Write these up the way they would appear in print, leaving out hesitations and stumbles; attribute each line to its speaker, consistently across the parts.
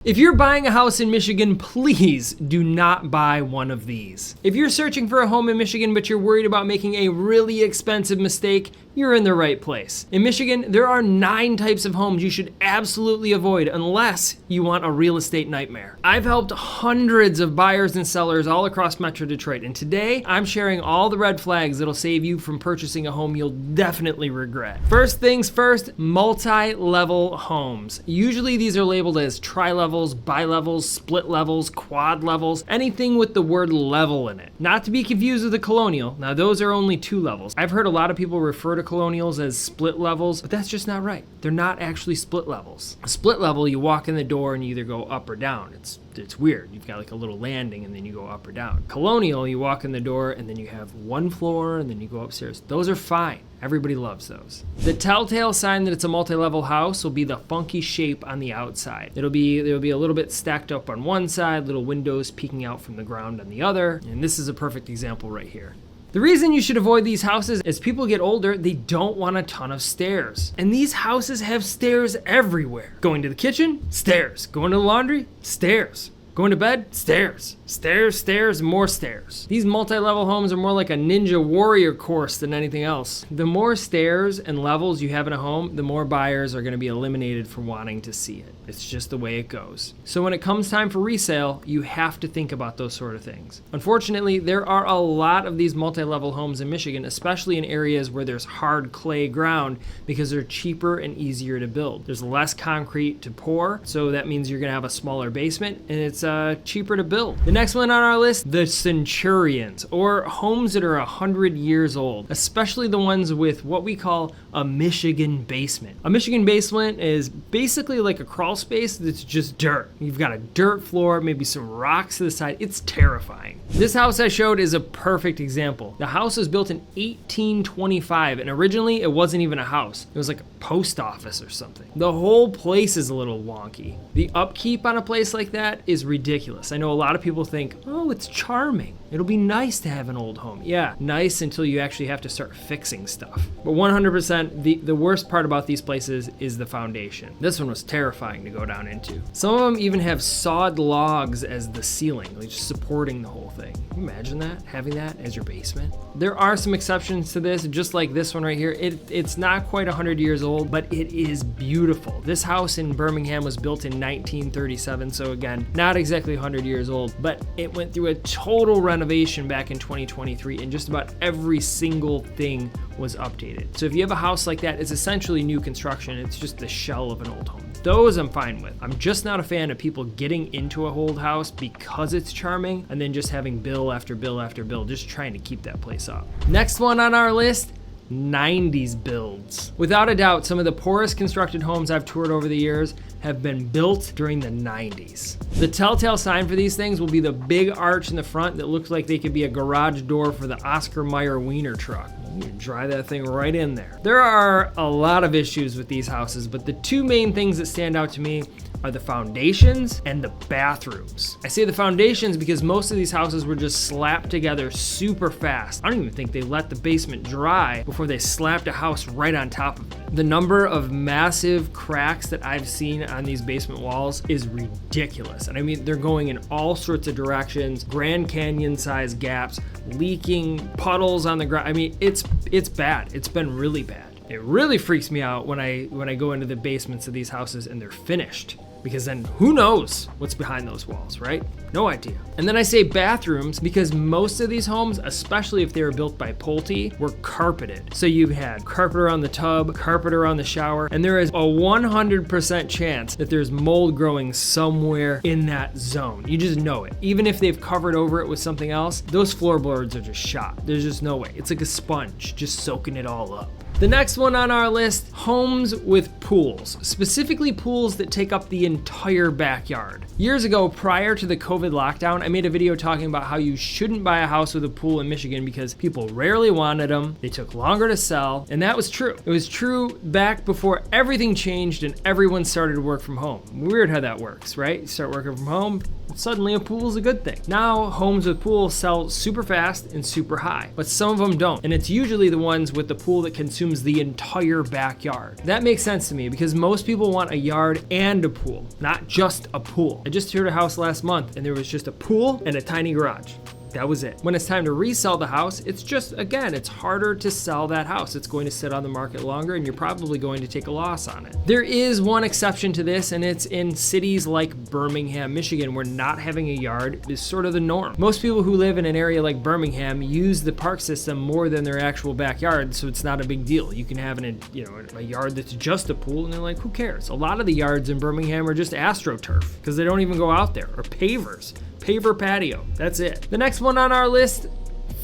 Speaker 1: If you're buying a house in Michigan, please do not buy one of these. If you're searching for a home in Michigan but you're worried about making a really expensive mistake, you're in the right place. In Michigan, there are 9 types of homes you should absolutely avoid unless you want a real estate nightmare. I've helped hundreds of buyers and sellers all across Metro Detroit, and today I'm sharing all the red flags that'll save you from purchasing a home you'll definitely regret. First things first, multi-level homes. Usually these are labeled as tri-levels, bi-levels, split levels, quad levels, anything with the word level in it. Not to be confused with a colonial. Now those are only 2 levels. I've heard a lot of people refer to colonials as split levels, but that's just not right. They're not actually split levels. A split level, you walk in the door and you either go up or down. It's weird. You've got like a little landing and then you go up or down. Colonial, you walk in the door and then you have 1 floor and then you go upstairs. Those are fine. Everybody loves those. The telltale sign that it's a multi-level house will be the funky shape on the outside. It'll be a little bit stacked up on one side, little windows peeking out from the ground on the other, and this is a perfect example right here. The reason you should avoid these houses is people get older, they don't want a ton of stairs. And these houses have stairs everywhere. Going to the kitchen, stairs. Going to the laundry, stairs. Going to bed, stairs. Stairs, stairs, more stairs. These multi-level homes are more like a ninja warrior course than anything else. The more stairs and levels you have in a home, the more buyers are going to be eliminated from wanting to see it. It's just the way it goes. So when it comes time for resale, you have to think about those sort of things. Unfortunately, there are a lot of these multi-level homes in Michigan, especially in areas where there's hard clay ground, because they're cheaper and easier to build. There's less concrete to pour, so that means you're going to have a smaller basement, and it's cheaper to build. The next one on our list, the Centurions, or homes that are 100 years old, especially the ones with what we call a Michigan basement. A Michigan basement is basically like a crawl space that's just dirt. You've got a dirt floor, maybe some rocks to the side. It's terrifying. This house I showed is a perfect example. The house was built in 1825, and originally it wasn't even a house. It was like a post office or something. The whole place is a little wonky. The upkeep on a place like that is ridiculous. I know a lot of people think, oh, it's charming. It'll be nice to have an old home. Yeah, nice until you actually have to start fixing stuff. But 100%, the worst part about these places is the foundation. This one was terrifying to go down into. Some of them even have sawed logs as the ceiling, like just supporting the whole thing. Can you imagine that? Having that as your basement? There are some exceptions to this, just like this one right here. It's not quite 100 years old, but it is beautiful. This house in Birmingham was built in 1937, so again, not exactly 100 years old, but it went through a total renovation back in 2023, and just about every single thing was updated. So if you have a house like that, it's essentially new construction. It's just the shell of an old home. Those I'm fine with. I'm just not a fan of people getting into a old house because it's charming and then just having bill after bill after bill, just trying to keep that place up. Next one on our list, 90s builds. Without a doubt, some of the poorest constructed homes I've toured over the years have been built during the 90s. The telltale sign for these things will be the big arch in the front that looks like they could be a garage door for the Oscar Mayer Wiener truck. You can drive that thing right in there. There are a lot of issues with these houses, but the 2 main things that stand out to me are the foundations and the bathrooms. I say the foundations because most of these houses were just slapped together super fast. I don't even think they let the basement dry before they slapped a house right on top of it. The number of massive cracks that I've seen on these basement walls is ridiculous. And I mean, they're going in all sorts of directions, Grand Canyon sized gaps, leaking puddles on the ground. I mean, it's bad. It's been really bad. It really freaks me out when I go into the basements of these houses and they're finished, because then who knows what's behind those walls, right? No idea. And then I say bathrooms because most of these homes, especially if they were built by Pulte, were carpeted. So you had carpet around the tub, carpet around the shower, and there is a 100% chance that there's mold growing somewhere in that zone. You just know it. Even if they've covered over it with something else, those floorboards are just shot. There's just no way. It's like a sponge, just soaking it all up. The next one on our list, homes with pools, specifically pools that take up the entire backyard. Years ago, prior to the COVID lockdown, I made a video talking about how you shouldn't buy a house with a pool in Michigan because people rarely wanted them, they took longer to sell, and that was true. It was true back before everything changed and everyone started to work from home. Weird how that works, right? You start working from home, suddenly a pool is a good thing. Now homes with pools sell super fast and super high, but some of them don't. And it's usually the ones with the pool that consumes the entire backyard. That makes sense to me because most people want a yard and a pool, not just a pool. I just toured a house last month and there was just a pool and a tiny garage. That was it. When it's time to resell the house, it's just, again, it's harder to sell that house. It's going to sit on the market longer and you're probably going to take a loss on it. There is one exception to this, and it's in cities like Birmingham, Michigan, where not having a yard is sort of the norm. Most people who live in an area like Birmingham use the park system more than their actual backyard, so it's not a big deal. You can have a yard that's just a pool and they're like, who cares? A lot of the yards in Birmingham are just AstroTurf because they don't even go out there, or pavers. Paver patio, that's it. The next one on our list,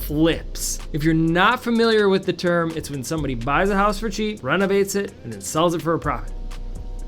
Speaker 1: flips. If you're not familiar with the term, it's when somebody buys a house for cheap, renovates it, and then sells it for a profit.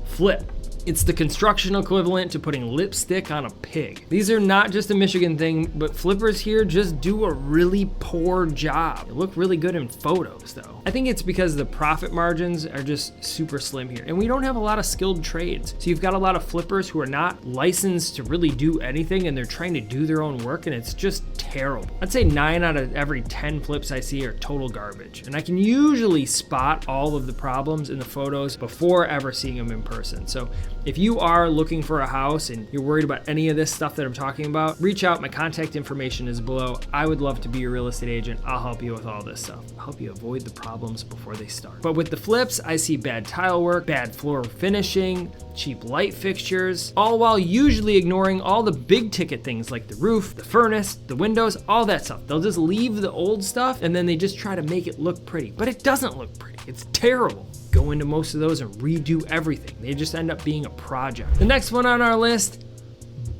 Speaker 1: Flip. It's the construction equivalent to putting lipstick on a pig. These are not just a Michigan thing, but flippers here just do a really poor job. They look really good in photos though. I think it's because the profit margins are just super slim here. And we don't have a lot of skilled trades. So you've got a lot of flippers who are not licensed to really do anything and they're trying to do their own work and it's just terrible. I'd say 9 out of every 10 flips I see are total garbage. And I can usually spot all of the problems in the photos before ever seeing them in person. So if you are looking for a house and you're worried about any of this stuff that I'm talking about, reach out. My contact information is below. I would love to be your real estate agent. I'll help you with all this stuff. I'll help you avoid the problems before they start. But with the flips, I see bad tile work, bad floor finishing, cheap light fixtures, all while usually ignoring all the big ticket things like the roof, the furnace, the windows, all that stuff. They'll just leave the old stuff and then they just try to make it look pretty, but it doesn't look pretty. It's terrible. Go into most of those and redo everything. They just end up being a project. The next one on our list,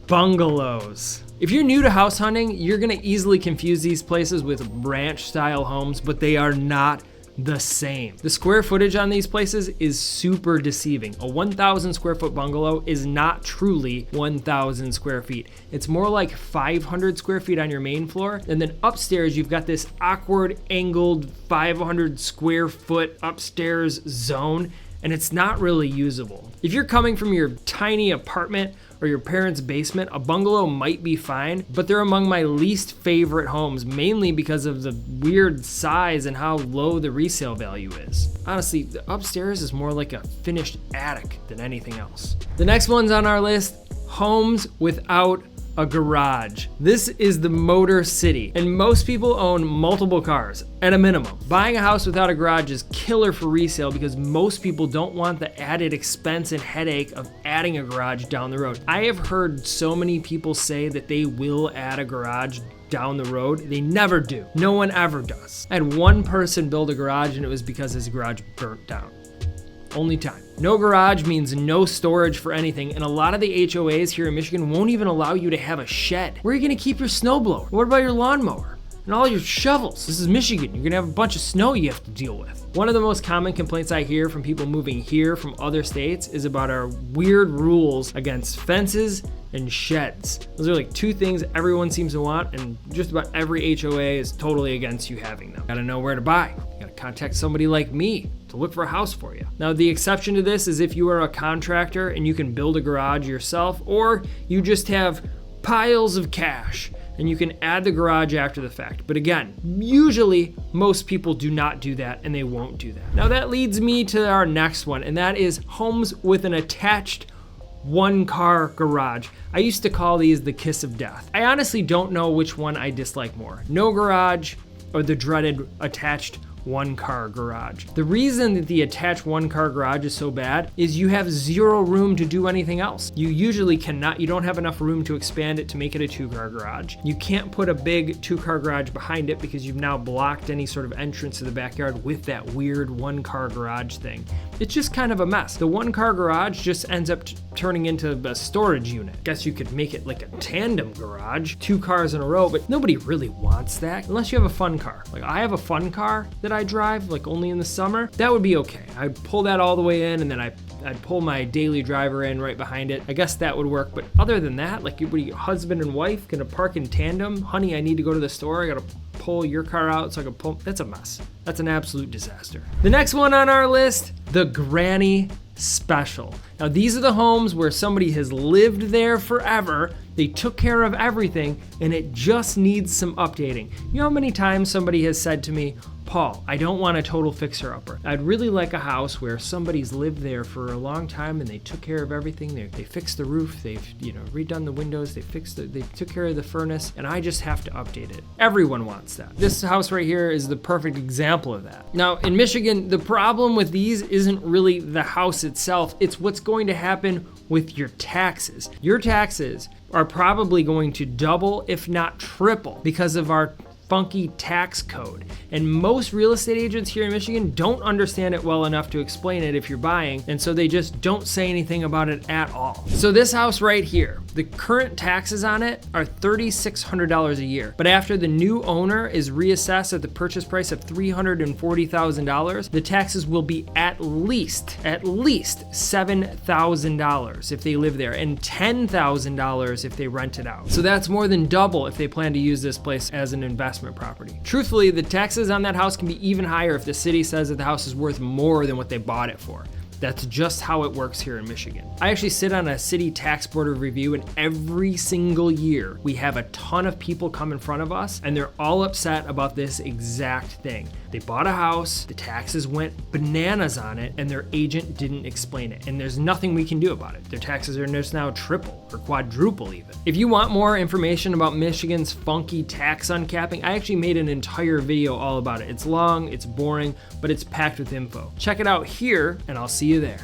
Speaker 1: bungalows. If you're new to house hunting, you're gonna easily confuse these places with ranch style homes, but they are not the same. The square footage on these places is super deceiving. A 1,000 square foot bungalow is not truly 1,000 square feet. It's more like 500 square feet on your main floor. And then upstairs, you've got this awkward angled 500 square foot upstairs zone, and it's not really usable. If you're coming from your tiny apartment or your parents' basement, a bungalow might be fine, but they're among my least favorite homes, mainly because of the weird size and how low the resale value is. Honestly, the upstairs is more like a finished attic than anything else. The next one's on our list, homes without a garage. This is the Motor City, and most people own multiple cars at a minimum. Buying a house without a garage is killer for resale because most people don't want the added expense and headache of adding a garage down the road. I have heard so many people say that they will add a garage down the road. They never do. No one ever does. I had one person build a garage and it was because his garage burnt down. Only time. No garage means no storage for anything, and a lot of the HOAs here in Michigan won't even allow you to have a shed. Where are you gonna keep your snowblower? What about your lawnmower? And all your shovels? This is Michigan. You're gonna have a bunch of snow you have to deal with. One of the most common complaints I hear from people moving here from other states is about our weird rules against fences and sheds. Those are like two things everyone seems to want, and just about every HOA is totally against you having them. Gotta know where to buy. You gotta contact somebody like me to look for a house for you. Now, the exception to this is if you are a contractor and you can build a garage yourself, or you just have piles of cash and you can add the garage after the fact. But again, usually most people do not do that and they won't do that. Now that leads me to our next one, and that is homes with an attached one-car garage. I used to call these the kiss of death. I honestly don't know which one I dislike more, no garage or the dreaded attached one-car garage. The reason that the attached one-car garage is so bad is you have zero room to do anything else. You usually cannot, you don't have enough room to expand it to make it a two-car garage. You can't put a big two-car garage behind it because you've now blocked any sort of entrance to the backyard with that weird one-car garage thing. It's just kind of a mess. The one-car garage just ends up turning into a storage unit. Guess you could make it like a tandem garage, 2 cars in a row, but nobody really wants that unless you have a fun car. Like I have a fun car that I drive, like only in the summer. That would be okay. I'd pull that all the way in and then I'd pull my daily driver in right behind it. I guess that would work, but other than that, like your husband and wife gonna park in tandem? Honey, I need to go to the store. I gotta pull your car out so I can pull. That's a mess. That's an absolute disaster. The next one on our list, the granny special. Now, these are the homes where somebody has lived there forever, they took care of everything, and it just needs some updating. You know how many times somebody has said to me, Paul, I don't want a total fixer-upper. I'd really like a house where somebody's lived there for a long time and they took care of everything. They fixed the roof, they've redone the windows, they took care of the furnace, and I just have to update it. Everyone wants that. This house right here is the perfect example of that. Now, in Michigan, the problem with these isn't really the house itself, it's what's going to happen with your taxes. Your taxes are probably going to double, if not triple, because of our funky tax code. And most real estate agents here in Michigan don't understand it well enough to explain it if you're buying, and so they just don't say anything about it at all. So this house right here, the current taxes on it are $3,600 a year. But after the new owner is reassessed at the purchase price of $340,000, the taxes will be at least $7,000 if they live there, and $10,000 if they rent it out. So that's more than double if they plan to use this place as an investment property. Truthfully, the taxes on that house can be even higher if the city says that the house is worth more than what they bought it for. That's just how it works here in Michigan. I actually sit on a city tax board of review, and every single year we have a ton of people come in front of us and they're all upset about this exact thing. They bought a house, the taxes went bananas on it, and their agent didn't explain it. And there's nothing we can do about it. Their taxes are just now triple or quadruple even. If you want more information about Michigan's funky tax uncapping, I actually made an entire video all about it. It's long, it's boring, but it's packed with info. Check it out here, and I'll see you there.